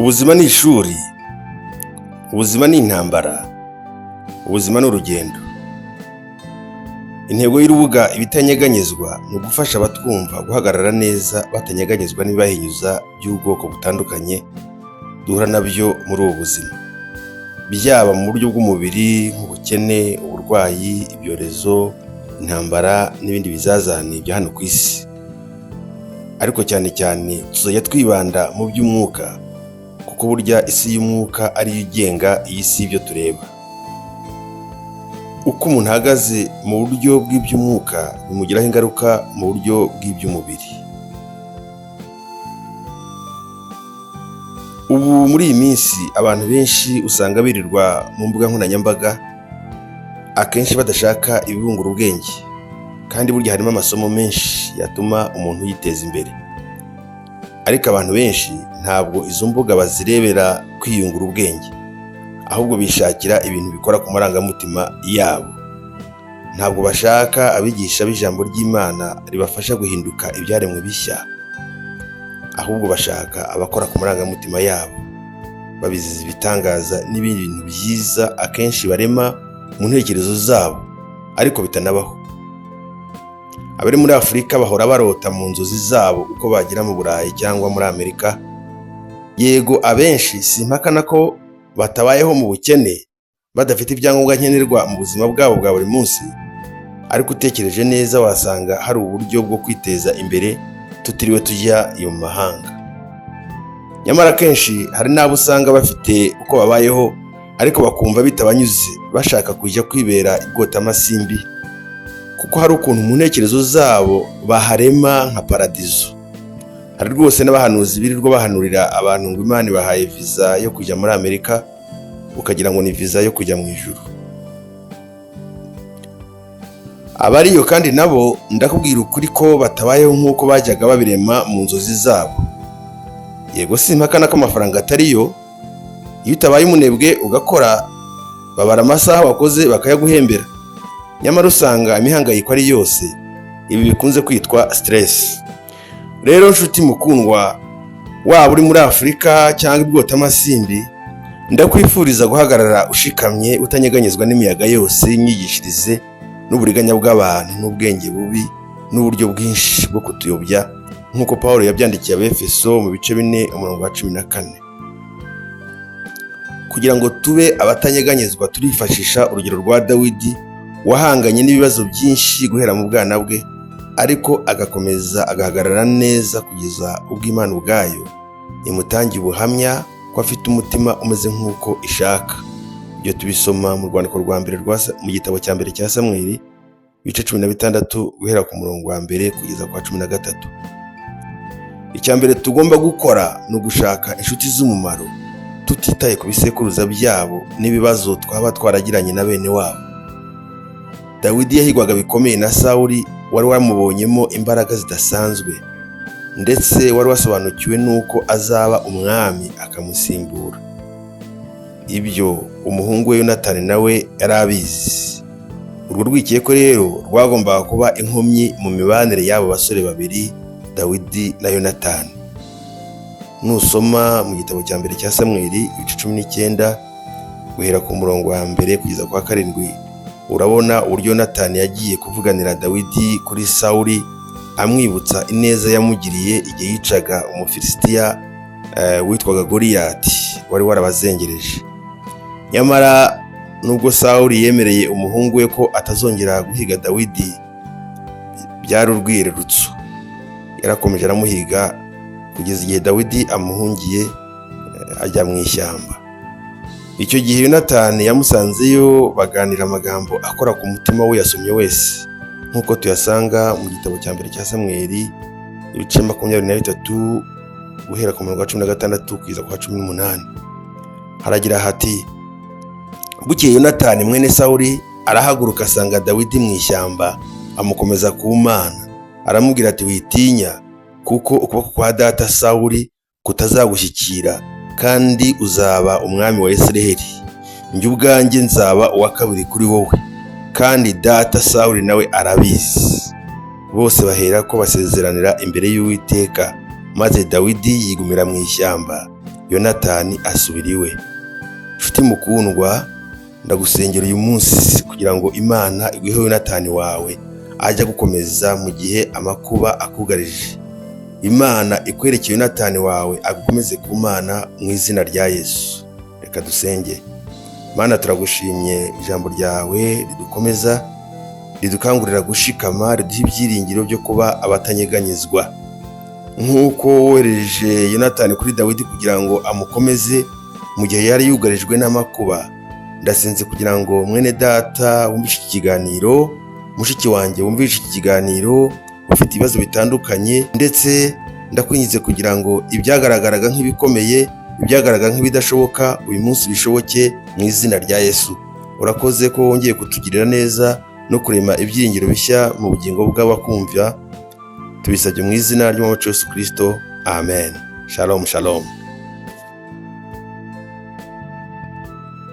Ubuzima ni ishuri, ubuzima ni intambara, ubuzima ni urugendo. Intego y'urubuga ibitanyeganyezwa ni ugufasha abatwumva guhagarara neza batanyeganyezwa n'ibibahinyuza by'ubwoko butandukanye duhura nabyo muri ubu buzima, byaba mu buryo bw'umubiri nk'ubukene, uburwayi, ibyorezo, intambara n'ibindi bizazane bya hano ku isi. Ariko cyane cyane tuzajya twibanda mu by'umwuka, kuko burya isi y'umwuka ariyo igenga iyi si y'ibyo tureba. Uko umuntu ahagaze mu buryo bw'iby'umwuka bimugiraho ingaruka mu buryo bw'iby'umubiri. Ubu muri iyi minsi abantu benshi usanga birirwa mu mbuga nkoranyambaga, akenshi badashaka ibibungura ubwenge, kandi burya harimo amasomo menshi yatuma umuntu yiteza imbere. Ariko abantu benshi ntabwo izo mbuga bazirebera kwiyungura ubwenge, ahubwo bishakira ibintu bikora ku marangamutima yabo. Ntabwo bashaka abigisha b'ijambo ry'Imana ribafasha guhinduka ibyaremwe bishya, ahubwo bashaka abakora ku marangamutima yabo, babiziza ibitangaza n'ibindi bintu byiza akenshi barema mu ntekerezo zabo ariko bitanabaho. Abari muri Afurika bahora barota mu nzozi zabo uko bagera mu Burayi cyangwa muri Amerika. Yego, abenshi simpakana ko batabayeho mu bukene, badafite ibyangombwa nkenerwa mu buzima bwabo bwa buri munsi, ariko utekereje neza wasanga hari uburyo bwo kwiteza imbere tutiriwe tujya mu mahanga. Nyamara kenshi hari n'abo usanga bafite uko babayeho ariko bakumva bitabanyuze, bashaka kujya kwibera ibwotamasimbi, kuko hari ukuntu mu ntekerezo zabo baharema nka paradizo. Hari rwose n'abahanuzi birirwa bahanurira abantu ngo Imana ibahaye viza yo kujya muri Amerika, ukagira ngo ni viza yo kujya mu ijuru. Abariyo kandi nabo ndakubwira ukuri ko batabayeho nk'uko bajyaga babirema mu nzozi zabo. Yego, simpakana ko amafaranga atariyo. Iyo utabaye umunebwe ugakora, babara amasaha wakoze bakayaguhembera. Nyamara usanga imihangayiko ari yose, ibi bikunze kwitwa stress. Rero nshuti mukundwa, waba uri muri Afurika cyangwa ibwotamasimbi, ndakwifuriza guhagarara ushikamye utanyeganyezwa n'imiyaga yose y'imyigishirize n'uburiganya bw'abantu n'ubwenge bubi n'uburyo bwinshi bwo kutuyobya, nk'uko Pawulo yabyandikiye Abefeso mu bice 4:14. Kugira ngo tube abatanyeganyezwa turifashisha urugero rwa Dawidi, wahanganye n'ibibazo byinshi guhera mu bwana bwe, ariko agakomeza agahagarara neza kugeza ubwo Imana ubwayo imutangiye ubuhamya ko afite umutima umeze nk'uko ishaka. Ibyo tubisoma mu rwandiko rwa mbere mu gitabo cya mbere cya Samweli, ibice 16 guhera ku murongo wa mbere kugeza kwa 13. Icya mbere tugomba gukora ni ugushaka inshuti z'umumaro, tutitaye ku bisekuruza byabo n'ibibazo twaba twaragiranye na bene wabo. Dawidi yahigwaga bikomeye na Sawuli, wari wamubonyemo imbaraga zidasanzwe, ndetse wari wasobanukiwe n'uko azaba umwami akamusimbura. Ibyo umuhungu we Yonatani nawe yari abizi. Urwo rwikeko rero rwagombaga kuba inkomyi mu mibanire y'abo basore babiri, Dawidi na Yonatani. Nusoma mu gitabo cya mbere cya Samweli ibice 19 guhera ku murongo wa mbere kugeza kwa 7, urabona uburyo Yonatani yagiye kuvuganira Dawidi kuri Sawuli, amwibutsa ineza yamugiriye igihe yicaga Umufilisitiya witwaga Goliyati wari warabazengereje. Nyamara nubwo Sawuli yemereye umuhungu we ko atazongera guhiga Dawidi, byari urwirerutso. Yarakomeje aramuhiga kugeza igihe Dawidi amuhungiye ajya mu ishyamba. Icyo gihe Yonatani yamusanzeyo, baganira amagambo akora ku mutima we yasomye wese, nk'uko tuyasanga mu gitabo cya mbere cya Samweli ibice 23 guhera ku murongo wa 16 kugeza kwa 18. Haragira hati: bukeye Yonatani mwene Sawuli arahaguruka asanga Dawidi mu ishyamba, amukomeza ku Mana, aramubwira ati: witinya, kuko ukuboko kwa data Sawuli kutazagushyikira, kandi uzaba umwami wa Isiraheli. Njye ubwanjye nzaba uwa kabiri kuri wowe, kandi data Sawuli nawe arabizi. Bose bahera ko basezeranira imbere y'Uwiteka, maze Dawidi yigumira mu ishyamba, Yonatani asubira iwe. Nshuti mukundwa, ndagusengera uyu munsi kugira ngo Imana iguhe Yonatani wawe ajya gukomeza mu gihe amakuba akugarije. Imana ikwereke Yonatani wawe agukomeze ku Mana mu izina rya Yesu. Reka dusenge. Mana, turagushimye ijambo ryawe ridukomeza, ridukangurira gushikama, riduha ibyiringiro byo kuba abatanyeganyezwa. Nk'uko wohereje Yonatani kuri Dawidi kugira ngo amukomeze mu gihe yari yugarijwe n'amakuba, ndasenze kugira ngo mwene data wumvishe iki kiganiro, mushiki wanjye wumvishe iki kiganiro, ufite ibibazo bitandukanye, ndetse ndakwinginze kugira ngo ibyagaragaraga nk'ibikomeye, ibyagaragaraga nk'ibidashoboka, uyu munsi bishoboke mu izina rya Yesu. Urakoze ko wongeye kutugirira neza no kurema ibyiringiro bishya mu bugingo bw'abakumva. Tubisabye mu izina ry'Umwami Yesu Kristo. Amen. Shalom, shalom.